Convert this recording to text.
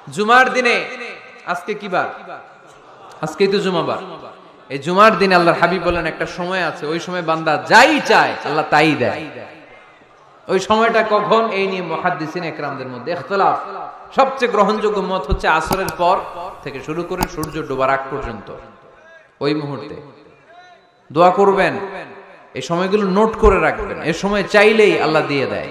জুমার দিনে আজকে কি বার? আজকেই তো জুমাবার। এই জুমার দিনে আল্লাহর হাবিব বলেন একটা সময় আছে, ওই সময় বান্দা যাই চায় আল্লাহ তাই দেয়। ওই সময়টা কখন, এই নিয়ে মুহাদ্দিসিন একরামদের মধ্যে ইখতিলাফ। সবচেয়ে গ্রহণযোগ্য মত হচ্ছে আসরের পর থেকে শুরু করে সূর্য ডোবার আগ পর্যন্ত। ওই মুহূর্তে দোয়া করবেন, এই সময়গুলো নোট করে রাখবেন, এই সময় চাইলেই আল্লাহ দিয়ে দেয়।